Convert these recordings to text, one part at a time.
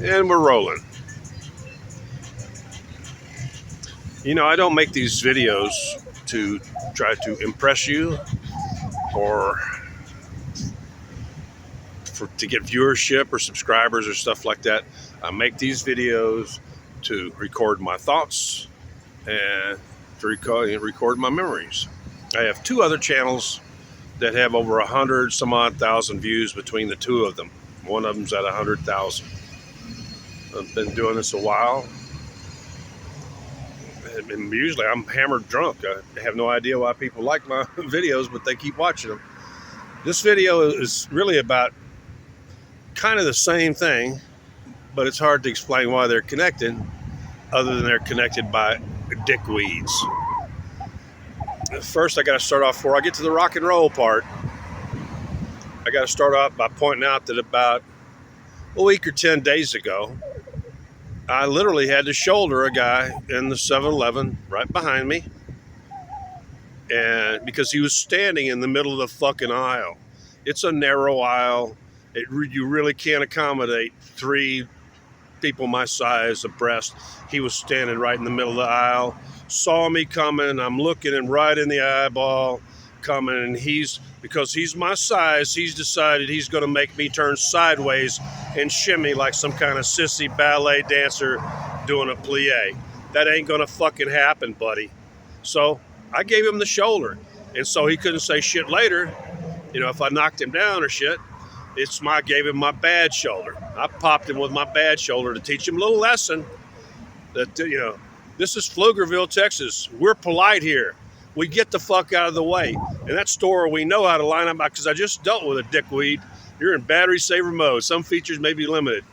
And we're rolling. You know, I don't make these videos to try to impress you or to get viewership or subscribers or stuff like that. I make these videos to record my thoughts and to record my memories. I have two other channels that have over 100 some odd thousand views between the two of them. One of them's at 100,000. I've been doing this a while. And usually I'm hammered drunk. I have no idea why people like my videos, but they keep watching them. This video is really about kind of the same thing, but it's hard to explain why they're connected, other than they're connected by dickweeds. First, I got to start off, before I get to the rock and roll part, I got to start off by pointing out that about a week or 10 days ago, I literally had to shoulder a guy in the 7-Eleven right behind me, and because he was standing in the middle of the fucking aisle. It's a narrow aisle. You really can't accommodate three people my size abreast. He was standing right in the middle of the aisle, saw me coming. I'm looking him right in the eyeball coming, and because he's my size, he's decided he's going to make me turn sideways and shimmy like some kind of sissy ballet dancer doing a plie. That ain't going to fucking happen, buddy. So I gave him the shoulder, and so he couldn't say shit later, if I knocked him down or shit. I gave him my bad shoulder. I popped him with my bad shoulder to teach him a little lesson that, this is Pflugerville, Texas. We're polite here. We get the fuck out of the way. In that store, we know how to line up, because I just dealt with a dickweed. You're in battery saver mode. Some features may be limited.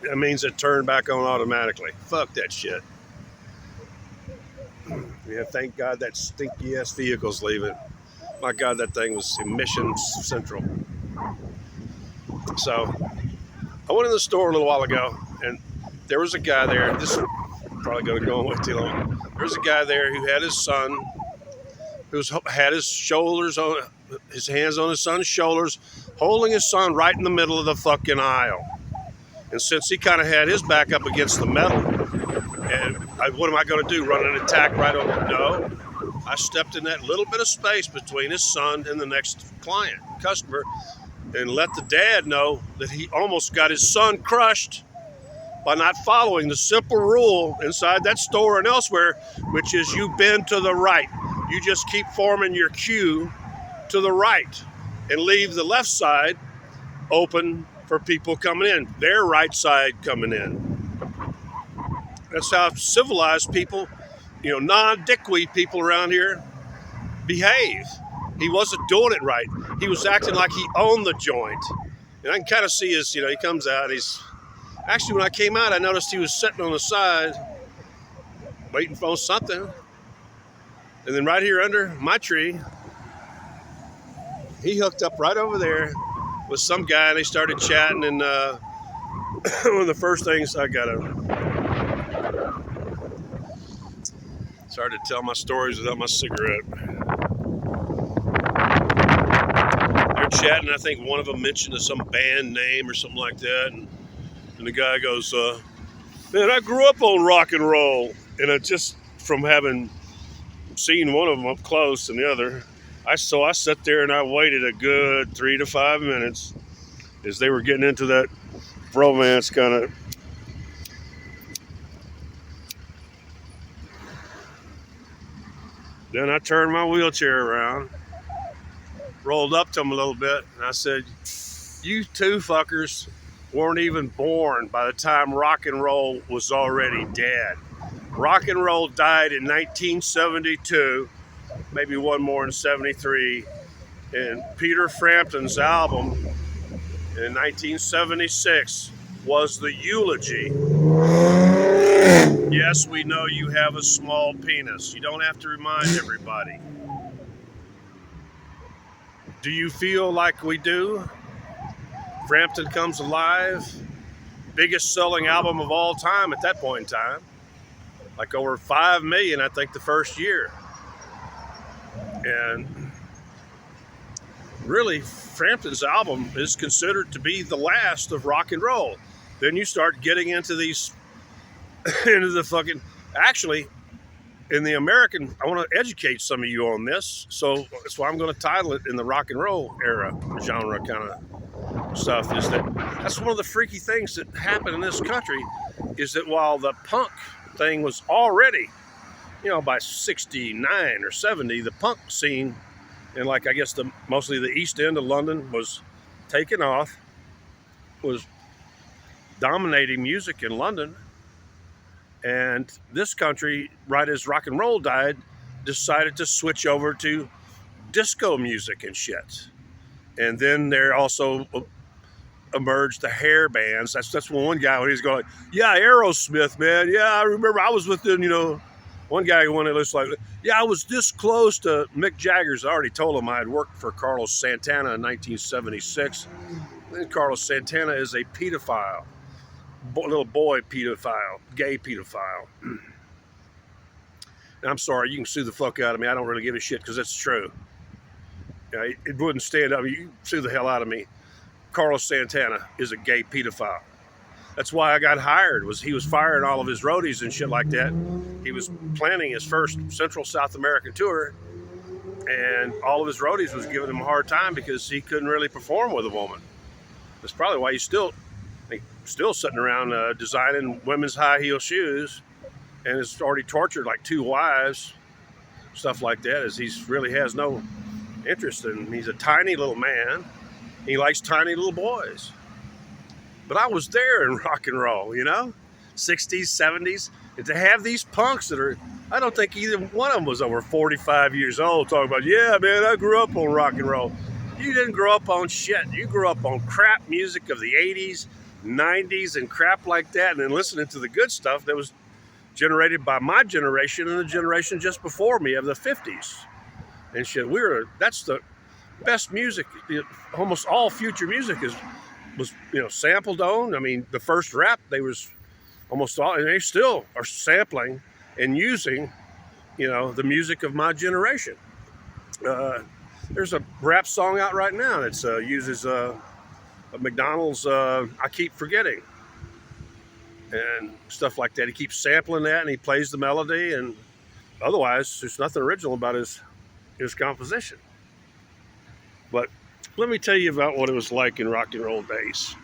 That means it turned back on automatically. Fuck that shit. Yeah, thank God that stinky ass vehicle's leaving. My God, that thing was emissions central. So I went in the store a little while ago, and there was a guy there. This is probably going to go on way too long. There was a guy there who had his son, had his hands on his son's shoulders, holding his son right in the middle of the fucking aisle. And since he kind of had his back up against the metal, and what am I going to do? Run an attack right over? No. I stepped in that little bit of space between his son and the next customer, and let the dad know that he almost got his son crushed by not following the simple rule inside that store and elsewhere, which is you bend to the right. You just keep forming your queue to the right and leave the left side open for people coming in, their right side coming in. That's how civilized people, non-dickweed people around here behave. He wasn't doing it right. He was acting like he owned the joint. And I can kind of see he comes out. Actually, when I came out, I noticed he was sitting on the side, waiting for something. And then right here under my tree, he hooked up right over there with some guy, and they started chatting. And one of the first things started to tell my stories without my cigarette. They're chatting. I think one of them mentioned some band name or something like that. And the guy goes, man, I grew up on rock and roll. And it just from having seen one of them up close and the other, I sat there and I waited a good 3 to 5 minutes as they were getting into that romance kind of. Then I turned my wheelchair around, rolled up to him a little bit, and I said, you two fuckers weren't even born by the time rock and roll was already dead. Rock and roll died in 1972, maybe one more in 73, and Peter Frampton's album in 1976 was the eulogy. Yes, we know you have a small penis. You don't have to remind everybody. Do you feel like we do? Frampton Comes Alive, biggest selling album of all time at that point in time. Like over 5 million, I think, the first year. And really, Frampton's album is considered to be the last of rock and roll. Then you start getting into these, into the fucking, actually, in the American, I want to educate some of you on this. So that's why I'm going to title it in the rock and roll era genre kind of stuff, is that that's one of the freaky things that happened in this country, is that while the punk thing was already, by 69 or 70, the punk scene, and like I guess mostly the East End of London was taken off, was dominating music in London. And this country, right as rock and roll died, decided to switch over to disco music and shit. And then there also emerged the hair bands. That's one guy when he's going, yeah, Aerosmith, man. Yeah, I remember I was with them, one guy when it looks like, yeah, I was this close to Mick Jagger's. I already told him I had worked for Carlos Santana in 1976. And Carlos Santana is a pedophile. Little boy pedophile, gay pedophile. And I'm sorry, you can sue the fuck out of me. I don't really give a shit because it's true. It wouldn't stand up. You can sue the hell out of me. Carlos Santana is a gay pedophile. That's why I got hired. He was firing all of his roadies and shit like that. He was planning his first Central South American tour, and all of his roadies was giving him a hard time because he couldn't really perform with a woman. That's probably why he's still sitting around designing women's high heel shoes, and has already tortured like 2 wives, stuff like that, as he really has no interest in. He's a tiny little man. He likes tiny little boys. But I was there in rock and roll, 60s, 70s, and to have these punks that are, I don't think either one of them was over 45 years old, talking about, yeah, man, I grew up on rock and roll. You didn't grow up on shit. You grew up on crap music of the 80s, 90s, and crap like that, and then listening to the good stuff that was generated by my generation and the generation just before me of the 50s and shit. That's the best music. Almost all future music was sampled on. I mean, the first rap, they was almost all, and they still are sampling and using, the music of my generation. There's a rap song out right now that uses a McDonald's I Keep Forgetting and stuff like that. He keeps sampling that, and he plays the melody, and otherwise there's nothing original about his composition. But let me tell you about what it was like in rock and roll days.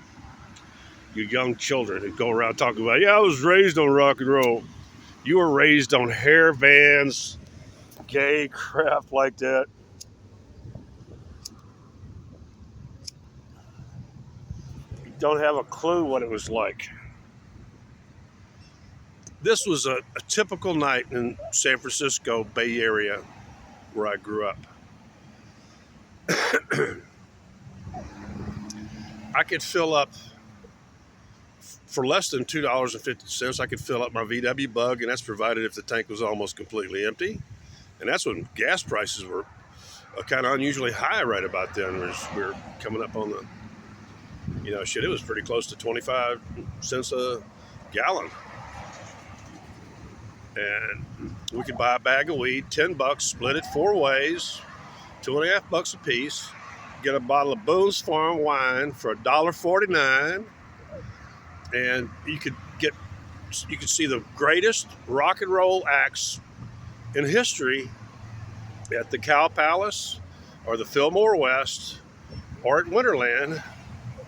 You young children who go around talking about, yeah, I was raised on rock and roll. You were raised on hair bands, gay crap like that. You don't have a clue what it was like. This was a typical night in San Francisco Bay Area where I grew up. I could fill up, for less than $2.50, I could fill up my VW Bug, and that's provided if the tank was almost completely empty. And that's when gas prices were kind of unusually high right about then. We were coming up on the, it was pretty close to 25 cents a gallon. And we could buy a bag of weed, $10, split it 4 ways, $2.50 a piece. Get a bottle of Boone's Farm wine for $1.49, and you could see the greatest rock and roll acts in history at the Cow Palace or the Fillmore West or at Winterland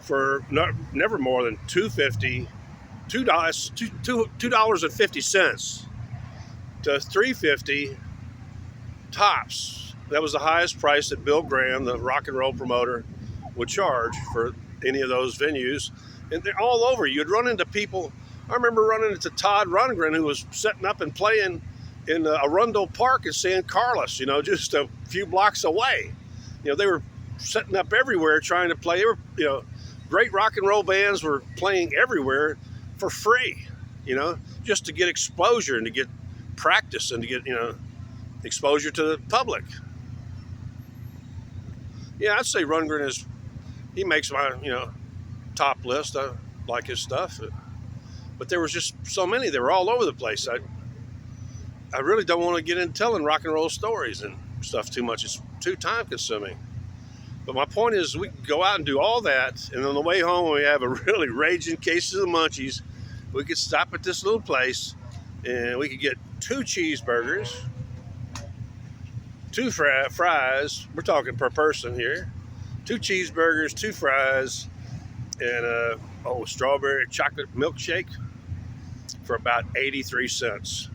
for never more than $2.50 to $3.50 tops. That was the highest price that Bill Graham, the rock and roll promoter, would charge for any of those venues. And they're all over. You'd run into people. I remember running into Todd Rundgren, who was setting up and playing in Arundel Park in San Carlos, just a few blocks away. They were setting up everywhere trying to play. They were, great rock and roll bands were playing everywhere for free, just to get exposure and to get practice and to get, exposure to the public. Yeah, I'd say Rundgren he makes my, top list. I like his stuff. But there was just so many. They were all over the place. I really don't want to get into telling rock and roll stories and stuff too much. It's too time consuming. But my point is, we can go out and do all that, and on the way home, when we have a really raging case of the munchies, we could stop at this little place, and we could get 2 cheeseburgers, 2 fries. We're talking per person here. 2 cheeseburgers, 2 fries, and a strawberry chocolate milkshake for about 83 cents.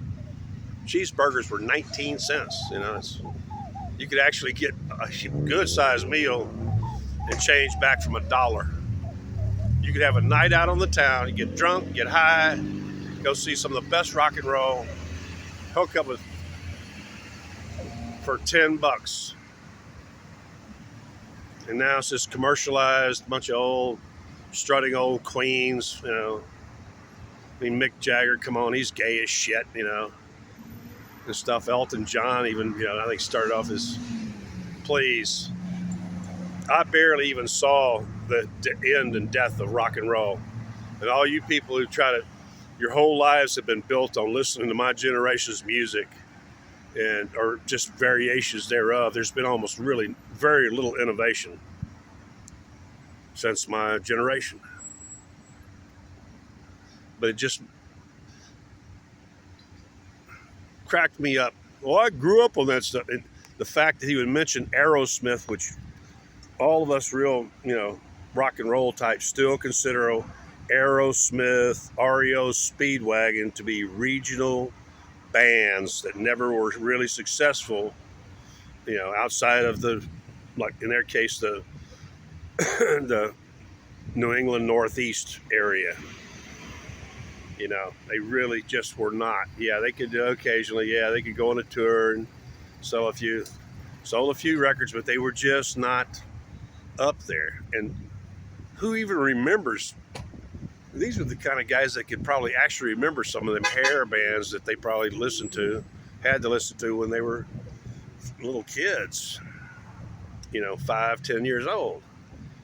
Cheeseburgers were 19 cents. You know, you could actually get a good sized meal and change back from $1. You could have a night out on the town, you get drunk, get high, go see some of the best rock and roll, hook up with for $10. And now it's this commercialized bunch of old strutting old queens, you know. I mean, Mick Jagger, come on, he's gay as shit, you know, and stuff. Elton John even, you know, I think started off as, please. I barely even saw the end and death of rock and roll. And all you people who try to, your whole lives have been built on listening to my generation's music and or just variations thereof. There's been almost really very little innovation since my generation. But it just cracked me up. Well, I grew up on that stuff. And the fact that he would mention Aerosmith, which all of us real, you know, rock and roll types still consider Aerosmith, REO, Speedwagon to be regional bands that never were really successful, you know, outside of the, like in their case, the the New England Northeast area. You know, they really just were not. Yeah, they could do occasionally. Yeah, they could go on a tour and sold a few records, but they were just not up there. And who even remembers? These were the kind of guys that could probably actually remember some of them hair bands that they probably had to listen to when they were little kids, you know, 5, 10 years old.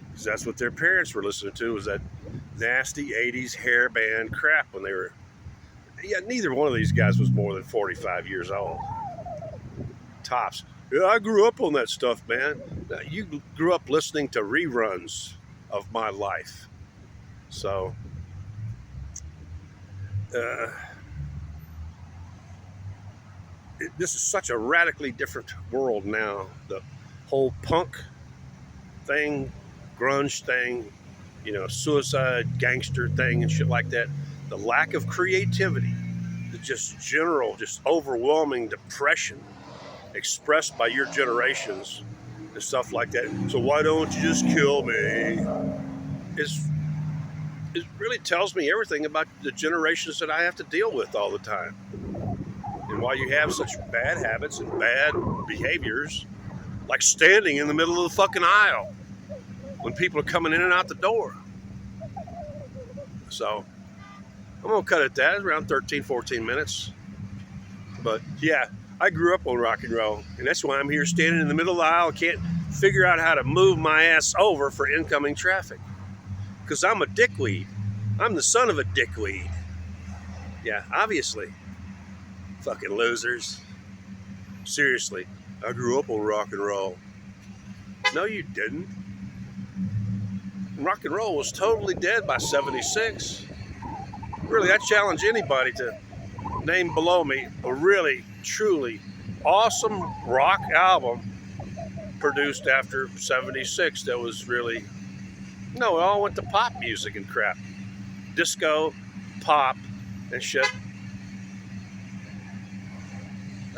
Because that's what their parents were listening to, was that nasty 80s hair band crap when they were, yeah, neither one of these guys was more than 45 years old. Tops. Yeah, I grew up on that stuff, man. Now, you grew up listening to reruns of my life. So, this is such a radically different world now. The whole punk thing, grunge thing, you know, suicide gangster thing and shit like that. The lack of creativity, the just general, just overwhelming depression expressed by your generations and stuff like that. So why don't you just kill me? It really tells me everything about the generations that I have to deal with all the time. And why you have such bad habits and bad behaviors, like standing in the middle of the fucking aisle when people are coming in and out the door. So I'm going to cut it that around 13, 14 minutes. But yeah, I grew up on rock and roll, and that's why I'm here standing in the middle of the aisle. Can't figure out how to move my ass over for incoming traffic. Because I'm a dickweed. I'm the son of a dickweed. Yeah, obviously. Fucking losers. Seriously, I grew up on rock and roll. No, you didn't. Rock and roll was totally dead by 76. Really, I challenge anybody to name below me a really, truly awesome rock album produced after 76 that was really, no, it all went to pop music and crap. Disco, pop, and shit.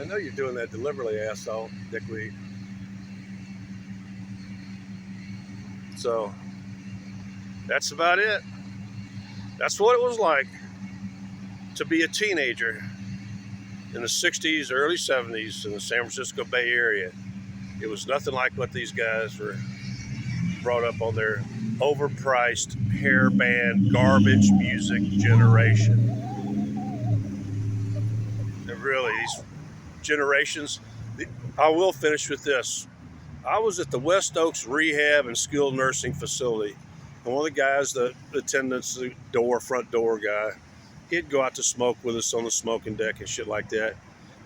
I know you're doing that deliberately, asshole, dickweed. So, that's about it. That's what it was like to be a teenager in the 60s, early 70s in the San Francisco Bay Area. It was nothing like what these guys were brought up on their overpriced hair band garbage music generation. And really, these generations, I will finish with this. I was at the West Oaks Rehab and Skilled Nursing Facility. And one of the guys, the attendants, the front door guy, he'd go out to smoke with us on the smoking deck and shit like that.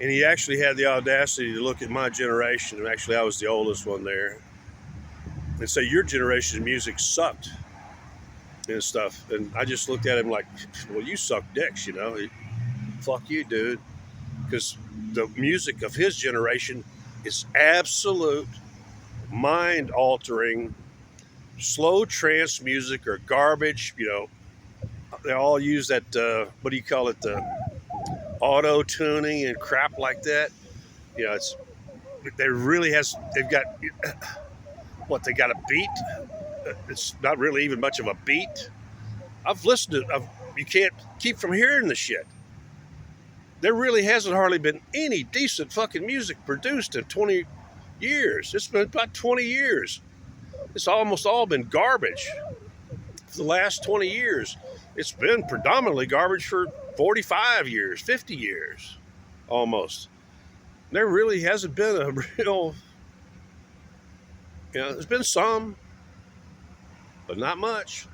And he actually had the audacity to look at my generation. And actually, I was the oldest one there. and say your generation's music sucked and stuff. And I just looked at him like, well, you suck dicks, you know. Fuck you, dude. Because the music of his generation is absolute mind altering, slow trance music or garbage. You know, they all use that, what do you call it, the auto tuning and crap like that. You know, they've got, what, they got a beat? It's not really even much of a beat. I've listened to, you can't keep from hearing the shit. There really hasn't hardly been any decent fucking music produced in 20 years. It's been about 20 years. It's almost all been garbage for the last 20 years. It's been predominantly garbage for 45 years, 50 years, almost. There really hasn't been a real, you know, there's been some, but not much.